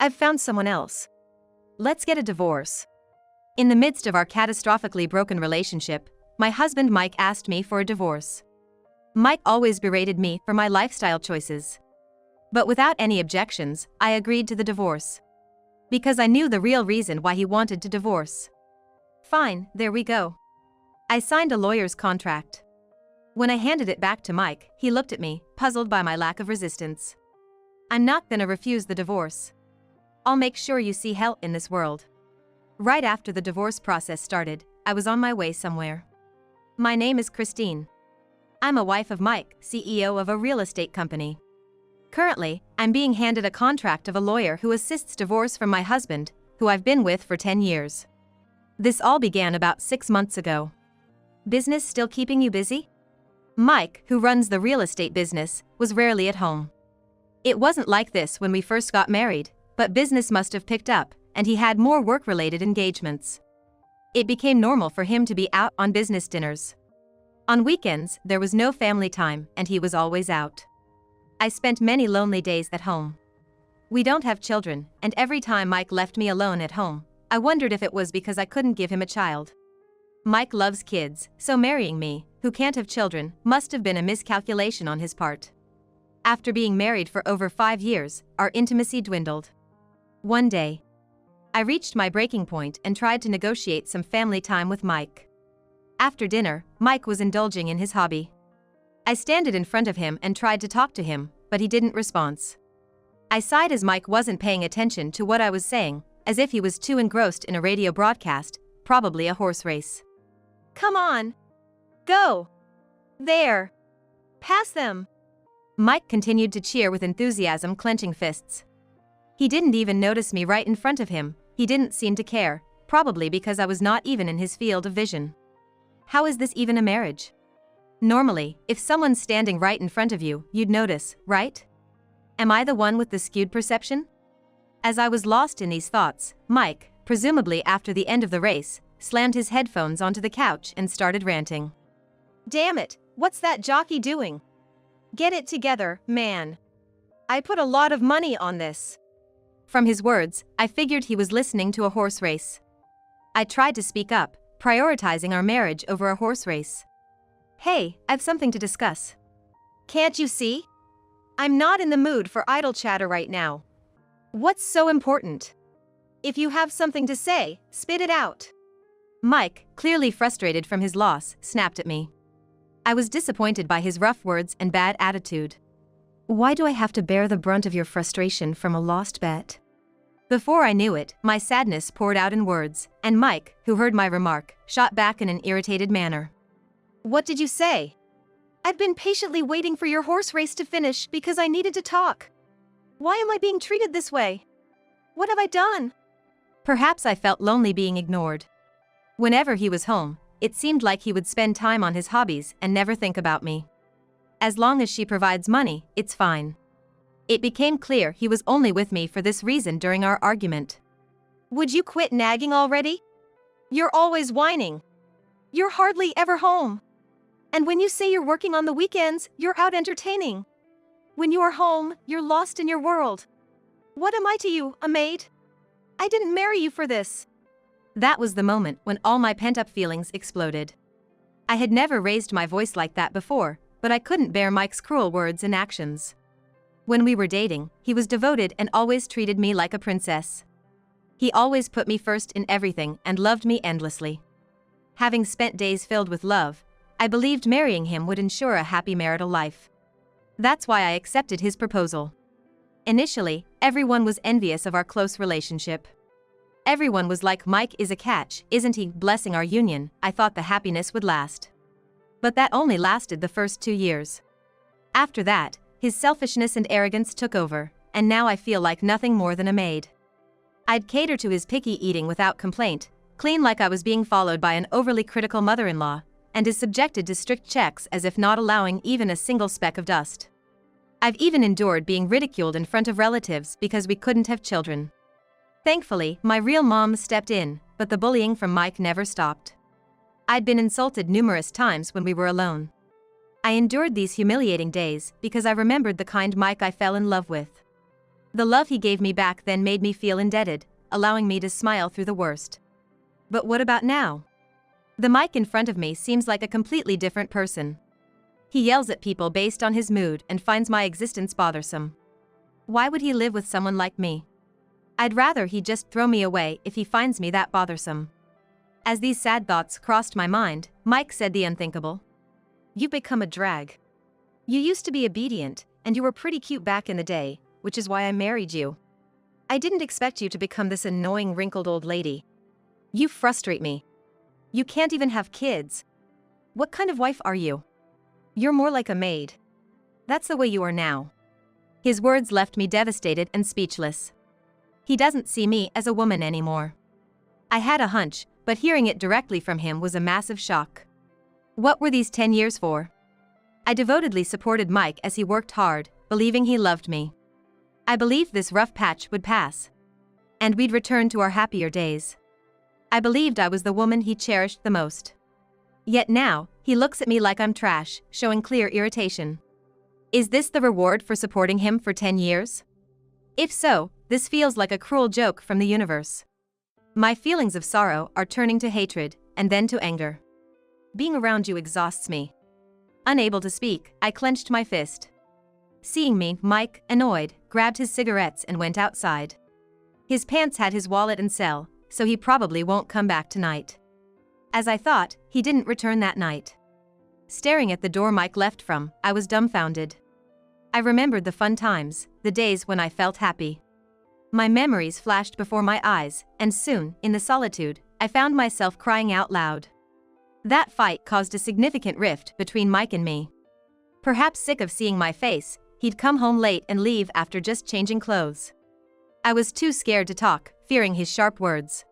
I've found someone else. Let's get a divorce. In the midst of our catastrophically broken relationship, my husband Mike asked me for a divorce. Mike always berated me for my lifestyle choices. But without any objections, I agreed to the divorce. Because I knew the real reason why he wanted to divorce. Fine, there we go. I signed a lawyer's contract. When I handed it back to Mike, he looked at me, puzzled by my lack of resistance. I'm not gonna refuse the divorce. I'll make sure you see hell in this world. Right after the divorce process started, I was on my way somewhere. My name is Christine. I'm a wife of Mike, CEO of a real estate company. Currently, I'm being handed a contract of a lawyer who assists divorce from my husband, who I've been with for 10 years. This all began about 6 months ago. Business still keeping you busy? Mike, who runs the real estate business, was rarely at home. It wasn't like this when we first got married, but business must have picked up, and he had more work-related engagements. It became normal for him to be out on business dinners. On weekends, there was no family time, and he was always out. I spent many lonely days at home. We don't have children, and every time Mike left me alone at home, I wondered if it was because I couldn't give him a child. Mike loves kids, so marrying me, who can't have children, must have been a miscalculation on his part. After being married for over 5 years, our intimacy dwindled. One day, I reached my breaking point and tried to negotiate some family time with Mike. After dinner, Mike was indulging in his hobby. I standed in front of him and tried to talk to him, but he didn't respond. I sighed as Mike wasn't paying attention to what I was saying, as if he was too engrossed in a radio broadcast, probably a horse race. Come on! Go! There! Pass them! Mike continued to cheer with enthusiasm, clenching fists. He didn't even notice me right in front of him. He didn't seem to care, probably because I was not even in his field of vision. How is this even a marriage? Normally, if someone's standing right in front of you, you'd notice, right? Am I the one with the skewed perception? As I was lost in these thoughts, Mike, presumably after the end of the race, slammed his headphones onto the couch and started ranting. Damn it, what's that jockey doing? Get it together, man. I put a lot of money on this. From his words, I figured he was listening to a horse race. I tried to speak up, prioritizing our marriage over a horse race. Hey, I've something to discuss. Can't you see? I'm not in the mood for idle chatter right now. What's so important? If you have something to say, spit it out. Mike, clearly frustrated from his loss, snapped at me. I was disappointed by his rough words and bad attitude. Why do I have to bear the brunt of your frustration from a lost bet? Before I knew it, my sadness poured out in words, and Mike, who heard my remark, shot back in an irritated manner. What did you say? I've been patiently waiting for your horse race to finish because I needed to talk. Why am I being treated this way? What have I done? Perhaps I felt lonely being ignored. Whenever he was home, it seemed like he would spend time on his hobbies and never think about me. As long as she provides money, it's fine. It became clear he was only with me for this reason during our argument. Would you quit nagging already? You're always whining. You're hardly ever home. And when you say you're working on the weekends, you're out entertaining. When you are home, you're lost in your world. What am I to you, a maid? I didn't marry you for this. That was the moment when all my pent-up feelings exploded. I had never raised my voice like that before, but I couldn't bear Mike's cruel words and actions. When we were dating, he was devoted and always treated me like a princess. He always put me first in everything and loved me endlessly. Having spent days filled with love, I believed marrying him would ensure a happy marital life. That's why I accepted his proposal. Initially, everyone was envious of our close relationship. Everyone was like, Mike is a catch, isn't he? Blessing our union, I thought the happiness would last. But that only lasted the first 2 years. After that, his selfishness and arrogance took over, and now I feel like nothing more than a maid. I'd cater to his picky eating without complaint, clean like I was being followed by an overly critical mother-in-law, and is subjected to strict checks as if not allowing even a single speck of dust. I've even endured being ridiculed in front of relatives because we couldn't have children. Thankfully, my real mom stepped in, but the bullying from Mike never stopped. I'd been insulted numerous times when we were alone. I endured these humiliating days because I remembered the kind Mike I fell in love with. The love he gave me back then made me feel indebted, allowing me to smile through the worst. But what about now? The Mike in front of me seems like a completely different person. He yells at people based on his mood and finds my existence bothersome. Why would he live with someone like me? I'd rather he just throw me away if he finds me that bothersome. As these sad thoughts crossed my mind, Mike said the unthinkable. You've become a drag. You used to be obedient, and you were pretty cute back in the day, which is why I married you. I didn't expect you to become this annoying wrinkled old lady. You frustrate me. You can't even have kids. What kind of wife are you? You're more like a maid. That's the way you are now. His words left me devastated and speechless. He doesn't see me as a woman anymore. I had a hunch, but hearing it directly from him was a massive shock. What were these 10 years for? I devotedly supported Mike as he worked hard, believing he loved me. I believed this rough patch would pass. And we'd return to our happier days. I believed I was the woman he cherished the most. Yet now, he looks at me like I'm trash, showing clear irritation. Is this the reward for supporting him for 10 years? If so, this feels like a cruel joke from the universe. My feelings of sorrow are turning to hatred, and then to anger. Being around you exhausts me. Unable to speak, I clenched my fist. Seeing me, Mike, annoyed, grabbed his cigarettes and went outside. His pants had his wallet and cell, so he probably won't come back tonight. As I thought, he didn't return that night. Staring at the door Mike left from, I was dumbfounded. I remembered the fun times, the days when I felt happy. My memories flashed before my eyes, and soon, in the solitude, I found myself crying out loud. That fight caused a significant rift between Mike and me. Perhaps sick of seeing my face, he'd come home late and leave after just changing clothes. I was too scared to talk, fearing his sharp words.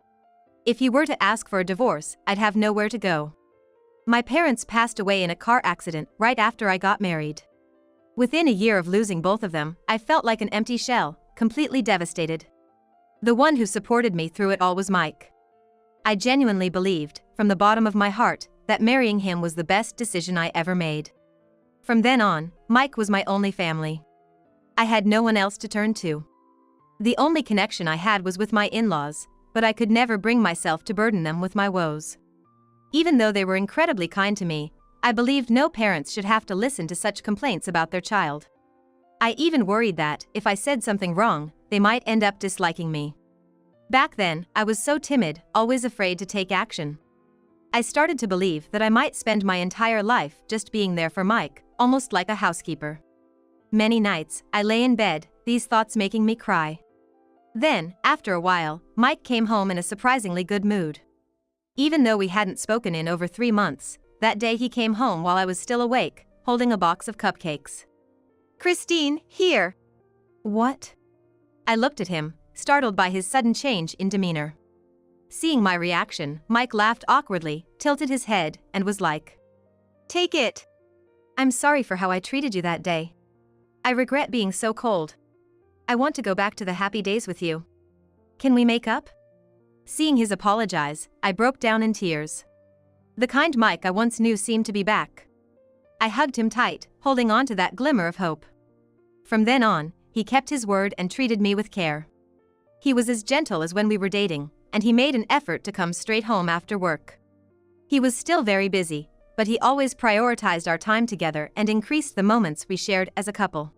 If he were to ask for a divorce, I'd have nowhere to go. My parents passed away in a car accident right after I got married. Within a year of losing both of them, I felt like an empty shell, completely devastated. The one who supported me through it all was Mike. I genuinely believed, from the bottom of my heart, that marrying him was the best decision I ever made. From then on, Mike was my only family. I had no one else to turn to. The only connection I had was with my in-laws, but I could never bring myself to burden them with my woes. Even though they were incredibly kind to me, I believed no parents should have to listen to such complaints about their child. I even worried that, if I said something wrong, they might end up disliking me. Back then, I was so timid, always afraid to take action. I started to believe that I might spend my entire life just being there for Mike, almost like a housekeeper. Many nights, I lay in bed, these thoughts making me cry. Then, after a while, Mike came home in a surprisingly good mood. Even though we hadn't spoken in over 3 months, that day he came home while I was still awake, holding a box of cupcakes. "Christine, here!" "What?" I looked at him, startled by his sudden change in demeanor. Seeing my reaction, Mike laughed awkwardly, tilted his head, and was like, "Take it. I'm sorry for how I treated you that day. I regret being so cold. I want to go back to the happy days with you. Can we make up?" Seeing his apologize, I broke down in tears. The kind Mike I once knew seemed to be back. I hugged him tight, holding on to that glimmer of hope. From then on, he kept his word and treated me with care. He was as gentle as when we were dating, and he made an effort to come straight home after work. He was still very busy, but he always prioritized our time together and increased the moments we shared as a couple.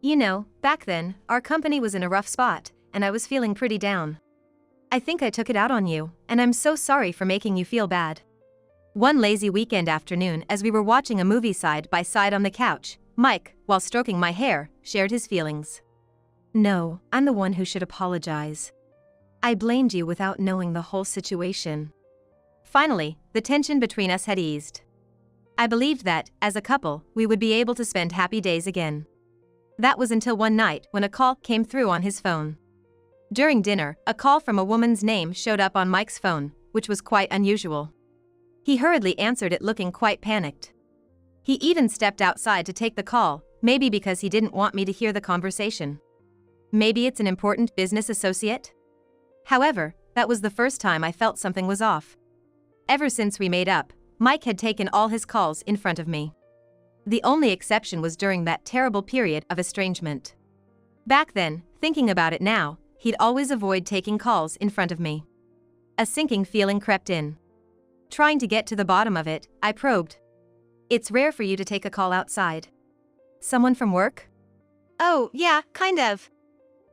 You know, back then, our company was in a rough spot, and I was feeling pretty down. I think I took it out on you, and I'm so sorry for making you feel bad. One lazy weekend afternoon, as we were watching a movie side by side on the couch, Mike, while stroking my hair, shared his feelings. "No, I'm the one who should apologize. I blamed you without knowing the whole situation." Finally, the tension between us had eased. I believed that, as a couple, we would be able to spend happy days again. That was until one night when a call came through on his phone. During dinner, a call from a woman's name showed up on Mike's phone, which was quite unusual. He hurriedly answered it looking quite panicked. He even stepped outside to take the call, maybe because he didn't want me to hear the conversation. Maybe it's an important business associate? However, that was the first time I felt something was off. Ever since we made up, Mike had taken all his calls in front of me. The only exception was during that terrible period of estrangement. Back then, Thinking about it now, he'd always avoid taking calls in front of me. A sinking feeling crept in. Trying to get to the bottom of it, I probed. "It's rare for you to take a call outside. Someone from work?" "Oh, yeah, kind of.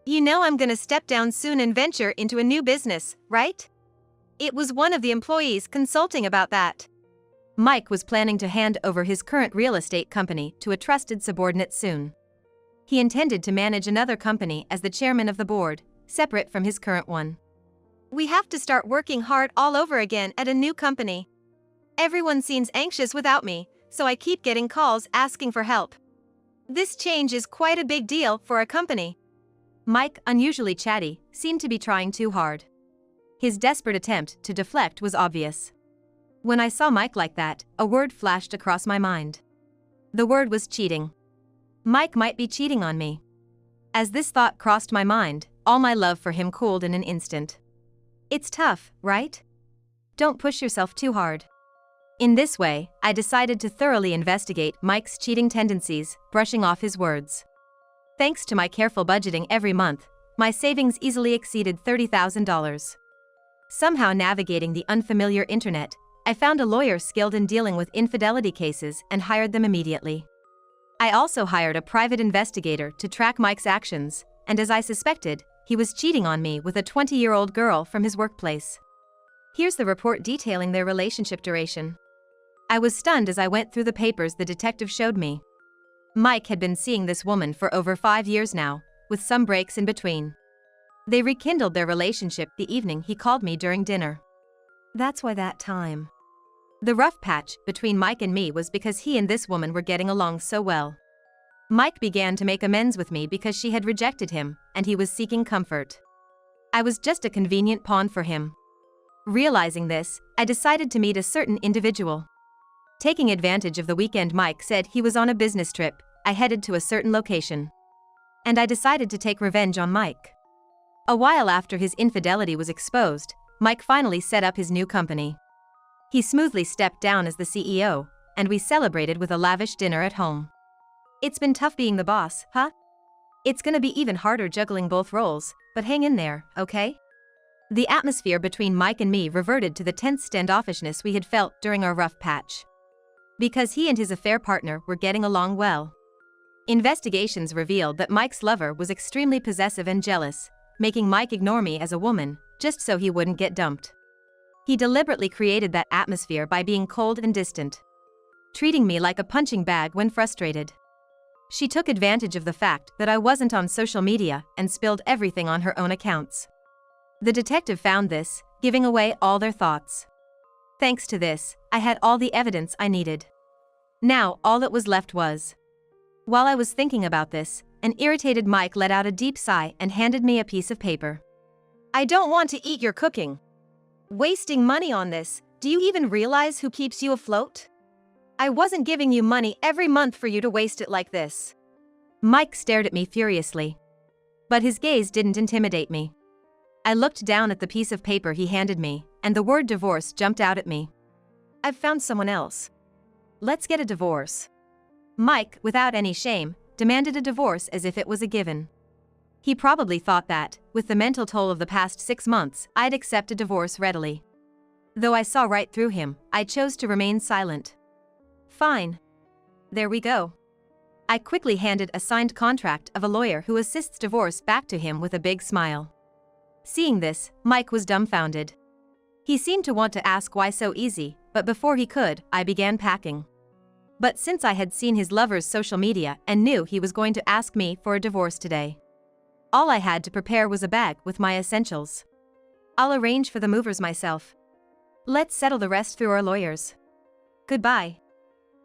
You know I'm gonna step down soon and venture into a new business, right?" It was one of the employees consulting about that. Mike was planning to hand over his current real estate company to a trusted subordinate soon. He intended to manage another company as the chairman of the board, separate from his current one. "We have to start working hard all over again at a new company. Everyone seems anxious without me, so I keep getting calls asking for help. This change is quite a big deal for a company." Mike, unusually chatty, seemed to be trying too hard. His desperate attempt to deflect was obvious. When I saw Mike like that, a word flashed across my mind. The word was cheating. Mike might be cheating on me. As this thought crossed my mind, all my love for him cooled in an instant. It's tough, right? Don't push yourself too hard. In this way, I decided to thoroughly investigate Mike's cheating tendencies, brushing off his words. Thanks to my careful budgeting every month, my savings easily exceeded $30,000. Somehow navigating the unfamiliar internet, I found a lawyer skilled in dealing with infidelity cases and hired them immediately. I also hired a private investigator to track Mike's actions, and as I suspected, he was cheating on me with a 20-year-old girl from his workplace. Here's the report detailing their relationship duration. I was stunned as I went through the papers the detective showed me. Mike had been seeing this woman for over 5 years now, with some breaks in between. They rekindled their relationship the evening he called me during dinner. That's why that time. The rough patch between Mike and me was because he and this woman were getting along so well. Mike began to make amends with me because she had rejected him, and he was seeking comfort. I was just a convenient pawn for him. Realizing this, I decided to meet a certain individual. Taking advantage of the weekend Mike said he was on a business trip, I headed to a certain location. And I decided to take revenge on Mike. A while after his infidelity was exposed, Mike finally set up his new company. He smoothly stepped down as the CEO, and we celebrated with a lavish dinner at home. It's been tough being the boss, huh? It's gonna be even harder juggling both roles, but hang in there, okay? The atmosphere between Mike and me reverted to the tense standoffishness we had felt during our rough patch. Because he and his affair partner were getting along well. Investigations revealed that Mike's lover was extremely possessive and jealous, making Mike ignore me as a woman, just so he wouldn't get dumped. He deliberately created that atmosphere by being cold and distant, treating me like a punching bag when frustrated. She took advantage of the fact that I wasn't on social media and spilled everything on her own accounts. The detective found this, giving away all their thoughts. Thanks to this, I had all the evidence I needed. Now, all that was left was. While I was thinking about this, an irritated Mike let out a deep sigh and handed me a piece of paper. "I don't want to eat your cooking. Wasting money on this, do you even realize who keeps you afloat? I wasn't giving you money every month for you to waste it like this." Mike stared at me furiously. But his gaze didn't intimidate me. I looked down at the piece of paper he handed me, and the word divorce jumped out at me. "I've found someone else. Let's get a divorce." Mike, without any shame, demanded a divorce as if it was a given. He probably thought that, with the mental toll of the past 6 months, I'd accept a divorce readily. Though I saw right through him, I chose to remain silent. "Fine. There we go." I quickly handed a signed contract of a lawyer who assists divorce back to him with a big smile. Seeing this, Mike was dumbfounded. He seemed to want to ask why so easy, but before he could, I began packing. But since I had seen his lover's social media and knew he was going to ask me for a divorce today, all I had to prepare was a bag with my essentials. I'll arrange for the movers myself. Let's settle the rest through our lawyers. Goodbye.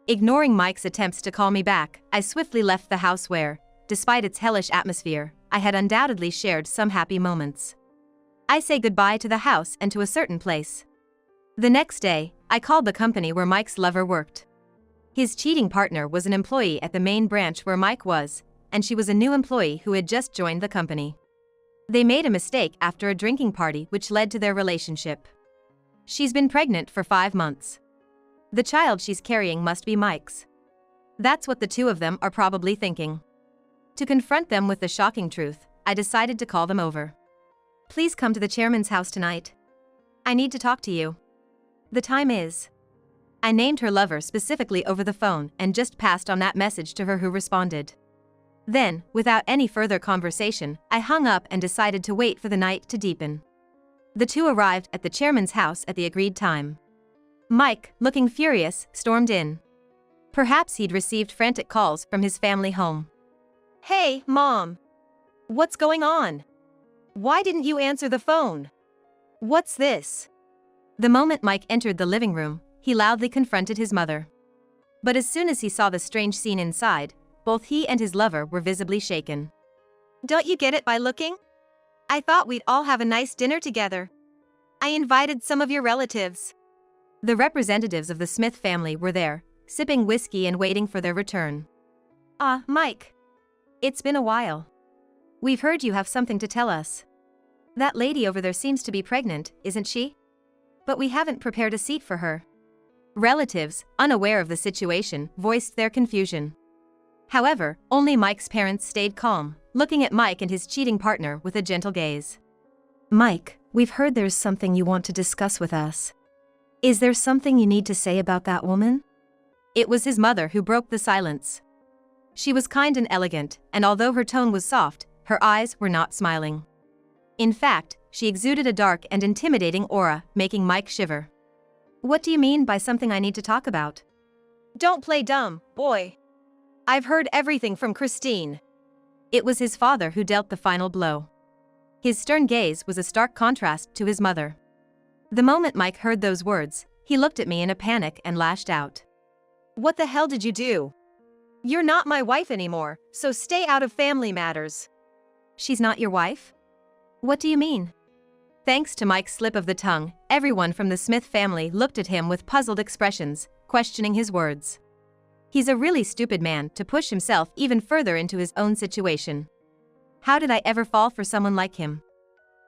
Ignoring Mike's attempts to call me back, I swiftly left the house where, despite its hellish atmosphere, I had undoubtedly shared some happy moments. I say goodbye to the house and to a certain place. The next day, I called the company where Mike's lover worked. His cheating partner was an employee at the main branch where Mike was, and she was a new employee who had just joined the company. They made a mistake after a drinking party which led to their relationship. She's been pregnant for 5 months. The child she's carrying must be Mike's. That's what the two of them are probably thinking. To confront them with the shocking truth, I decided to call them over. Please come to the chairman's house tonight. I need to talk to you. The time is. I named her lover specifically over the phone and just passed on that message to her, who responded. Then, without any further conversation, I hung up and decided to wait for the night to deepen. The two arrived at the chairman's house at the agreed time. Mike, looking furious, stormed in. Perhaps he'd received frantic calls from his family home. "Hey, Mom! What's going on? Why didn't you answer the phone? What's this?" The moment Mike entered the living room, he loudly confronted his mother. But as soon as he saw the strange scene inside, both he and his lover were visibly shaken. "Don't you get it by looking? I thought we'd all have a nice dinner together. I invited some of your relatives." The representatives of the Smith family were there, sipping whiskey and waiting for their return. Mike. It's been a while. We've heard you have something to tell us. That lady over there seems to be pregnant, isn't she? But we haven't prepared a seat for her." Relatives, unaware of the situation, voiced their confusion. However, only Mike's parents stayed calm, looking at Mike and his cheating partner with a gentle gaze. "Mike, we've heard there's something you want to discuss with us. Is there something you need to say about that woman?" It was his mother who broke the silence. She was kind and elegant, and although her tone was soft, her eyes were not smiling. In fact, she exuded a dark and intimidating aura, making Mike shiver. "What do you mean by something I need to talk about?" "Don't play dumb, boy. I've heard everything from Christine." It was his father who dealt the final blow. His stern gaze was a stark contrast to his mother. The moment Mike heard those words, he looked at me in a panic and lashed out. "What the hell did you do? You're not my wife anymore, so stay out of family matters." "She's not your wife? What do you mean?" Thanks to Mike's slip of the tongue, everyone from the Smith family looked at him with puzzled expressions, questioning his words. He's a really stupid man to push himself even further into his own situation. How did I ever fall for someone like him?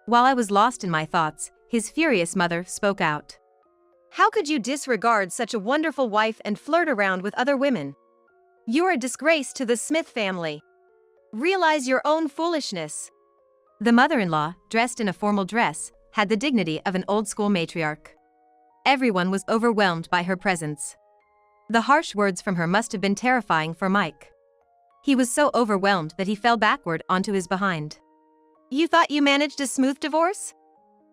While I was lost in my thoughts, his furious mother spoke out. "How could you disregard such a wonderful wife and flirt around with other women? You're a disgrace to the Smith family. Realize your own foolishness." The mother-in-law, dressed in a formal dress, had the dignity of an old-school matriarch. Everyone was overwhelmed by her presence. The harsh words from her must have been terrifying for Mike. He was so overwhelmed that he fell backward onto his behind. "You thought you managed a smooth divorce?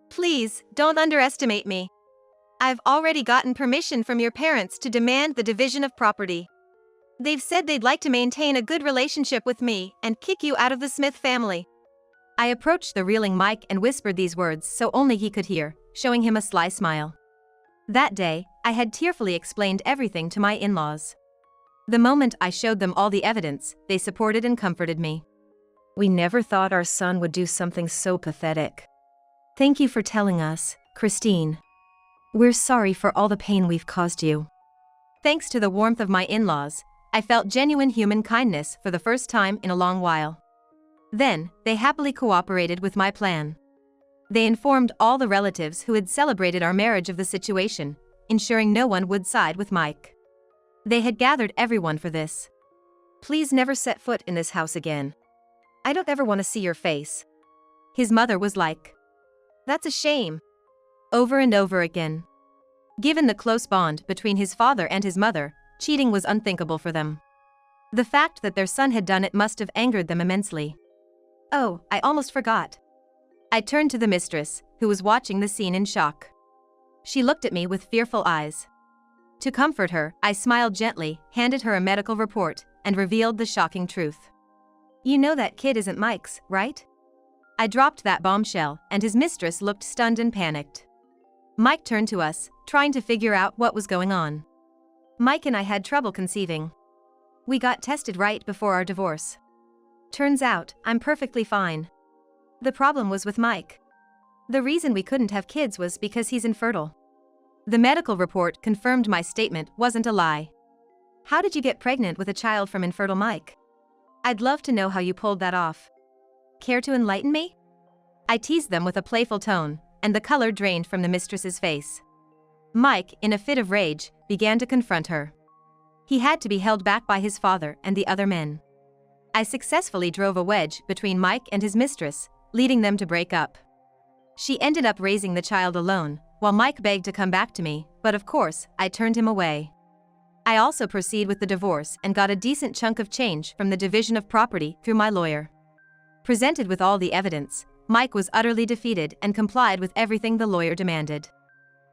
Please, don't underestimate me. I've already gotten permission from your parents to demand the division of property. They've said they'd like to maintain a good relationship with me and kick you out of the Smith family." I approached the reeling Mike and whispered these words so only he could hear, showing him a sly smile. That day, I had tearfully explained everything to my in-laws. The moment I showed them all the evidence, they supported and comforted me. "We never thought our son would do something so pathetic. Thank you for telling us, Christine. We're sorry for all the pain we've caused you." Thanks to the warmth of my in-laws, I felt genuine human kindness for the first time in a long while. Then, they happily cooperated with my plan. They informed all the relatives who had celebrated our marriage of the situation, ensuring no one would side with Mike. They had gathered everyone for this. "Please never set foot in this house again. I don't ever want to see your face." His mother was like, "That's a shame." Over and over again. Given the close bond between his father and his mother, cheating was unthinkable for them. The fact that their son had done it must have angered them immensely. "Oh, I almost forgot." I turned to the mistress, who was watching the scene in shock. She looked at me with fearful eyes. To comfort her, I smiled gently, handed her a medical report, and revealed the shocking truth. "You know that kid isn't Mike's, right?" I dropped that bombshell, and his mistress looked stunned and panicked. Mike turned to us, trying to figure out what was going on. "Mike and I had trouble conceiving. We got tested right before our divorce. Turns out, I'm perfectly fine. The problem was with Mike. The reason we couldn't have kids was because he's infertile." The medical report confirmed my statement wasn't a lie. "How did you get pregnant with a child from infertile Mike? I'd love to know how you pulled that off. Care to enlighten me?" I teased them with a playful tone, and the color drained from the mistress's face. Mike, in a fit of rage, began to confront her. He had to be held back by his father and the other men. I successfully drove a wedge between Mike and his mistress, leading them to break up. She ended up raising the child alone, while Mike begged to come back to me, but of course, I turned him away. I also proceeded with the divorce and got a decent chunk of change from the division of property through my lawyer. Presented with all the evidence, Mike was utterly defeated and complied with everything the lawyer demanded.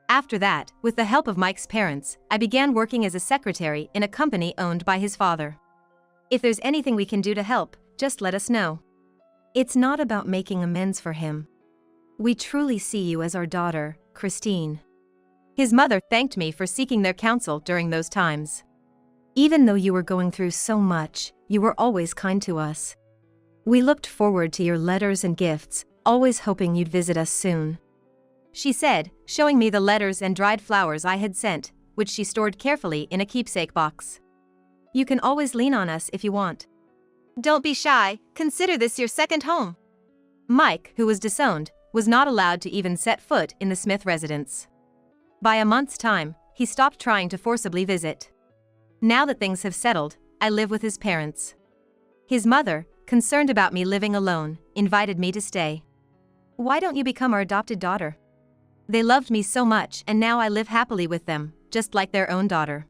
After that, with the help of Mike's parents, I began working as a secretary in a company owned by his father. If there's anything we can do to help, just let us know. It's not about making amends for him. We truly see you as our daughter, Christine. His mother thanked me for seeking their counsel during those times. Even though you were going through so much, you were always kind to us. We looked forward to your letters and gifts, always hoping you'd visit us soon. She said, showing me the letters and dried flowers I had sent, which she stored carefully in a keepsake box. You can always lean on us if you want. Don't be shy, consider this your second home. Mike, who was disowned, was not allowed to even set foot in the Smith residence. By a month's time, he stopped trying to forcibly visit. Now that things have settled, I live with his parents. His mother, concerned about me living alone, invited me to stay. Why don't you become our adopted daughter? They loved me so much and now I live happily with them, just like their own daughter.